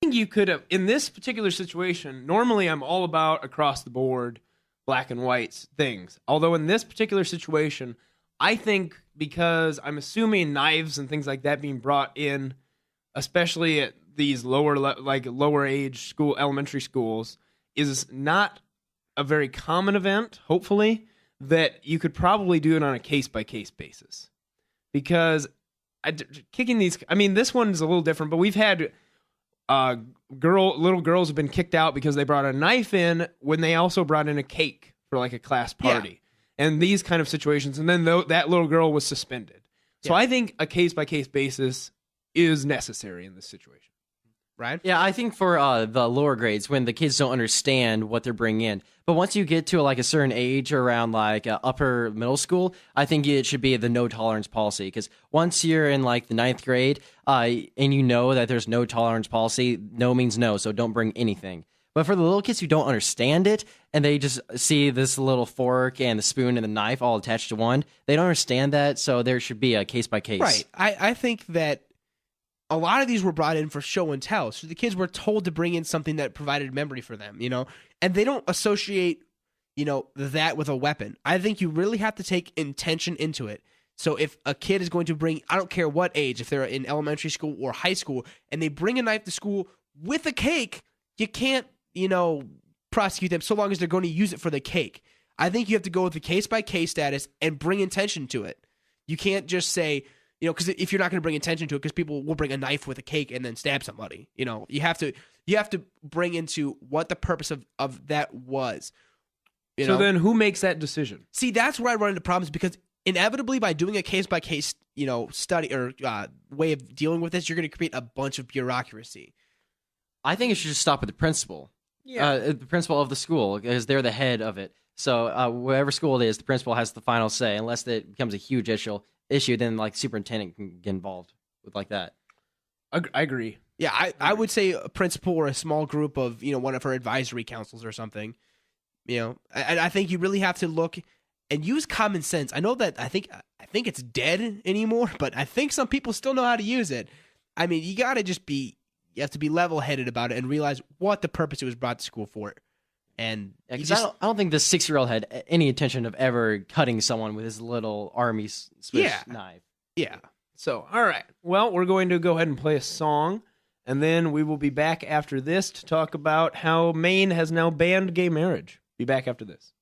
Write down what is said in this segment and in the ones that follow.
think you could have, in this particular situation, normally I'm all about across the board, black and white things. Although in this particular situation, I think because I'm assuming knives and things like that being brought in, especially at these lower age elementary schools, is not a very common event, hopefully, that you could probably do it on a case-by-case basis. Because this one's a little different, but we've had little girls have been kicked out because they brought a knife in when they also brought in a cake for like a class party. Yeah. And these kind of situations, and then that little girl was suspended. So I think a case-by-case basis is necessary in this situation. Right? Yeah, I think for the lower grades, when the kids don't understand what they're bringing in. But once you get to like a certain age, around like upper middle school, I think it should be the no tolerance policy. Because once you're in like the 9th grade and you know that there's no tolerance policy, no means no, so don't bring anything. But for the little kids who don't understand it, and they just see this little fork and the spoon and the knife all attached to one, they don't understand that, so there should be a case-by-case. Right. I think that a lot of these were brought in for show and tell. So the kids were told to bring in something that provided memory for them, and they don't associate, that with a weapon. I think you really have to take intention into it. So if a kid is going to bring, I don't care what age, if they're in elementary school or high school, and they bring a knife to school with a cake, you can't, prosecute them so long as they're going to use it for the cake. I think you have to go with the case-by-case status and bring intention to it. You can't just say, because if you're not going to bring attention to it, because people will bring a knife with a cake and then stab somebody. You have to bring into what the purpose of that was. So then who makes that decision? See, that's where I run into problems, because inevitably by doing a case-by-case, study or way of dealing with this, you're going to create a bunch of bureaucracy. I think it should just stop at the principal. Yeah. The principal of the school, because they're the head of it. So whatever school it is, the principal has the final say, unless it becomes a huge issue, then like superintendent can get involved with like that. I agree. Yeah, I would say a principal or a small group of, one of her advisory councils or something. I think you really have to look and use common sense. I know that I think it's dead anymore, but I think some people still know how to use it. I mean, you have to be level-headed about it and realize what the purpose it was brought to school for. And I don't think this 6-year-old had any intention of ever cutting someone with his little army Swiss knife. Yeah. So, all right. Well, we're going to go ahead and play a song, and then we will be back after this to talk about how Maine has now banned gay marriage. Be back after this.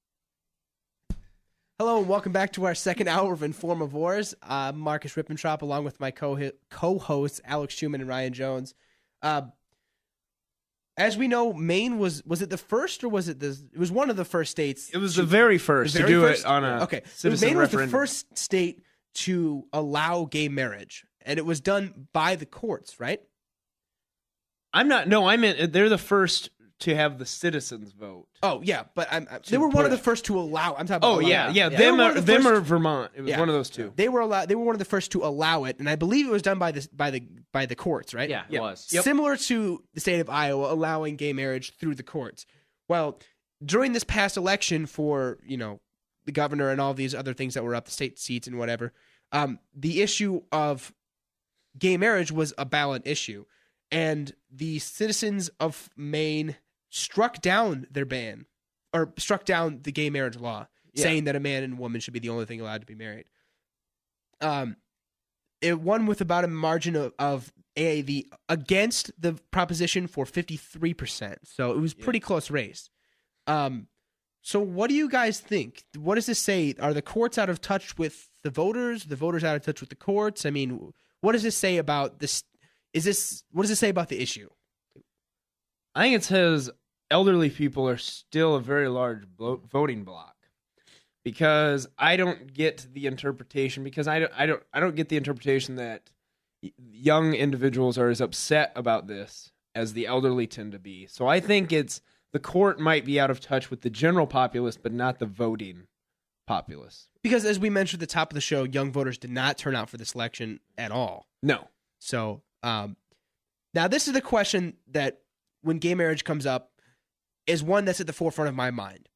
Hello, and welcome back to our second hour of Informavores. I'm Marcus Rippentrop, along with my co-hosts Alex Schumann and Ryan Jones. As we know, Maine was it the first, or was it it was one of the first states? It was the very first to do it on a citizen Maine referendum. Was the first state to allow gay marriage, and it was done by the courts, right? I meant they're the first to have the citizens vote. Oh yeah, but they were one of the first to allow. I'm talking about. Oh yeah. Them or Vermont. It was one of those two. They were one of the first to allow it, and I believe it was done by the courts, right? Yeah, it was similar to the state of Iowa allowing gay marriage through the courts. Well, during this past election for the governor and all these other things that were up, the state seats and whatever, the issue of gay marriage was a ballot issue, and the citizens of Maine struck down their ban, or struck down the gay marriage law, saying that a man and woman should be the only thing allowed to be married. It won with about a margin of against the proposition for 53%. So it was pretty close race. So what do you guys think? What does this say? Are the courts out of touch with the voters? The voters out of touch with the courts? I mean, what does this say about this? What does it say about the issue? I think it says elderly people are still a very large voting bloc, because I don't get the interpretation that young individuals are as upset about this as the elderly tend to be. So I think the court might be out of touch with the general populace, but not the voting populace. Because as we mentioned at the top of the show, young voters did not turn out for this election at all. No. So now this is the question that, when gay marriage comes up, is one that's at the forefront of my mind.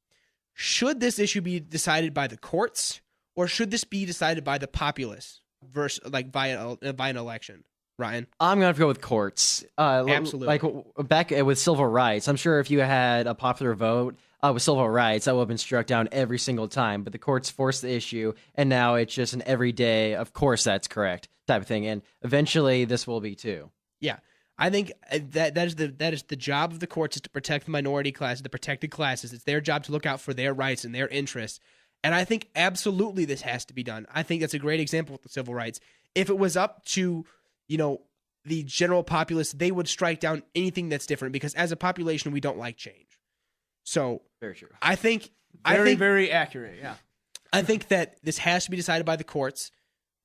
Should this issue be decided by the courts, or should this be decided by the populace via an election, Ryan? I'm gonna have to go with courts. Absolutely. Like back with civil rights, I'm sure if you had a popular vote with civil rights, that would have been struck down every single time. But the courts forced the issue, and now it's just an everyday, of course that's correct type of thing. And eventually, this will be too. Yeah, I think that is the job of the courts, is to protect the minority classes, the protected classes. It's their job to look out for their rights and their interests. And I think absolutely this has to be done. I think that's a great example with the civil rights. If it was up to, the general populace, they would strike down anything that's different, because as a population, we don't like change. So Very true. I think very accurate. Yeah. I think that this has to be decided by the courts,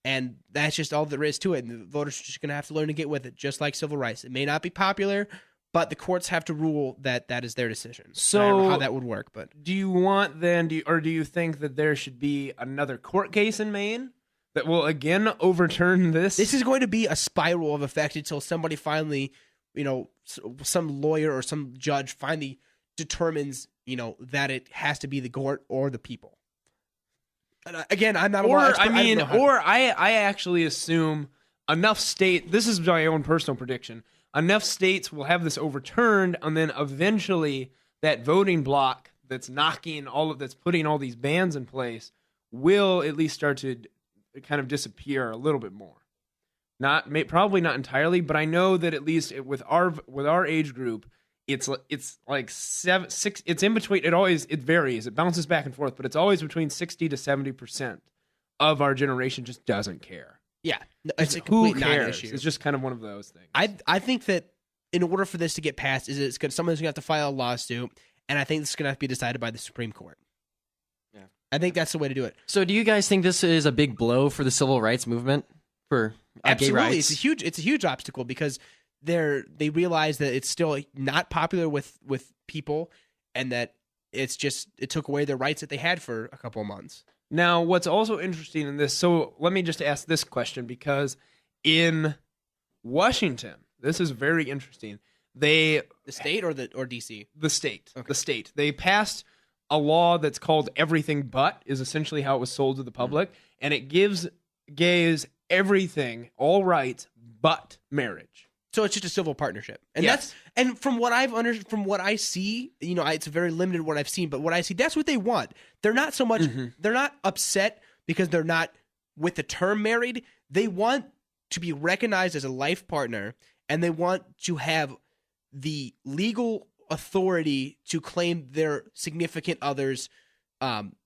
and that's just all there is to it. And the voters are just going to have to learn to get with it, just like civil rights. It may not be popular, but the courts have to rule that is their decision. So I don't know how that would work, but do you want then, do you think that there should be another court case in Maine that will again overturn this? this is going to be a spiral of effect until somebody finally, some lawyer or some judge finally determines, that it has to be the court or the people. And again, I'm not a law expert. I actually assume enough state. This is my own personal prediction. Enough states will have this overturned, and then eventually that voting bloc that's that's putting all these bans in place will at least start to kind of disappear a little bit more. Probably not entirely, but I know that at least with our age group, it's like 6. It's in between. It varies. It bounces back and forth, but it's always between 60 to 70% of our generation just doesn't care. Yeah, it's a Who complete cares? non-issue. It's just kind of one of those things. I think that in order for this to get passed, someone's going to have to file a lawsuit, and I think this is going to have to be decided by the Supreme Court. Yeah, I think that's the way to do it. So, do you guys think this is a big blow for the civil rights movement for gay rights? It's a huge obstacle, because they realize that it's still not popular with people, and that it took away their rights that they had for a couple of months. Now, what's also interesting in this, so let me just ask this question, because in Washington, this is very interesting. The state or DC? The state. Okay. The state. They passed a law that's called Everything But, is essentially how it was sold to the public, and it gives gays everything, all rights, but marriage. So it's just a civil partnership, and Yes. from what from what I see, it's very limited what I've seen, but what I see, that's what they want. They're not so much, they're not upset because they're not with the term married. They want to be recognized as a life partner, and they want to have the legal authority to claim their significant others,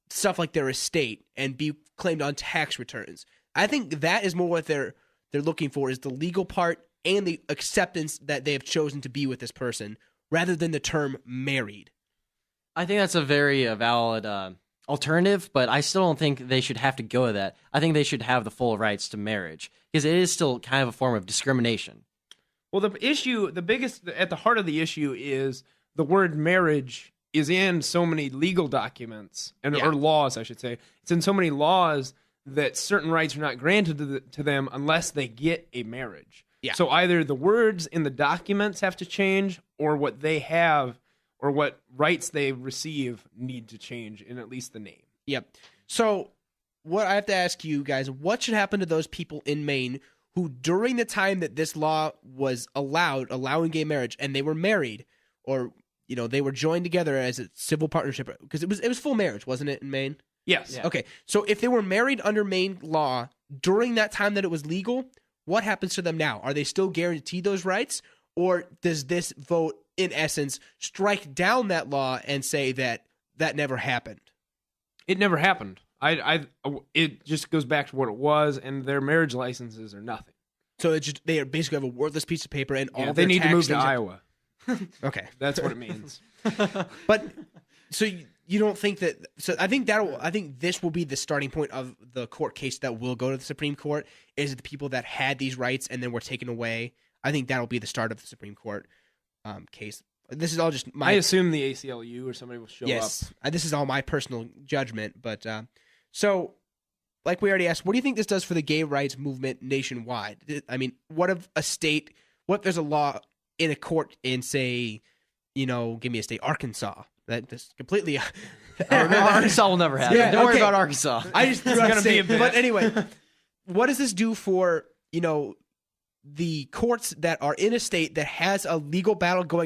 stuff like their estate, and be claimed on tax returns. I think that is more what they're looking for, is the legal part and the acceptance that they have chosen to be with this person, rather than the term married. I think that's a very valid alternative, but I still don't think they should have to go with that. I think they should have the full rights to marriage, because it is still kind of a form of discrimination. Well, the biggest, at the heart of the issue is the word marriage is in so many legal documents, or laws, I should say. It's in so many laws that certain rights are not granted to them unless they get a marriage. Yeah. So either the words in the documents have to change, or what they have, or what rights they receive need to change in at least the name. Yep. So what I have to ask you guys, what should happen to those people in Maine who, during the time that this law was allowing gay marriage, and they were married, or they were joined together as a civil partnership, because it was full marriage, wasn't it, in Maine? Yes. Yeah. Okay. So if they were married under Maine law during that time that it was legal, what happens to them now? Are they still guaranteed those rights, or does this vote, in essence, strike down that law and say that never happened? It never happened. It just goes back to what it was, and their marriage licenses are nothing. So they basically have a worthless piece of paper, and all Yeah, their they need to tax move to things- Iowa. Okay. That's what it means. But so you don't think that? So I think this will be the starting point of the court case that will go to the Supreme Court. Is the people that had these rights and then were taken away? I think that'll be the start of the Supreme Court case. This is all just my. I assume the ACLU or somebody will show up. This is all my personal judgment. But so, like we already asked, what do you think this does for the gay rights movement nationwide? I mean, what if there's a law in a court in, say, give me a state, Arkansas? That's completely. Arkansas will never happen. Yeah, Don't worry okay. about Arkansas. I just It's gonna be a bit. But anyway, what does this do for the courts that are in a state that has a legal battle going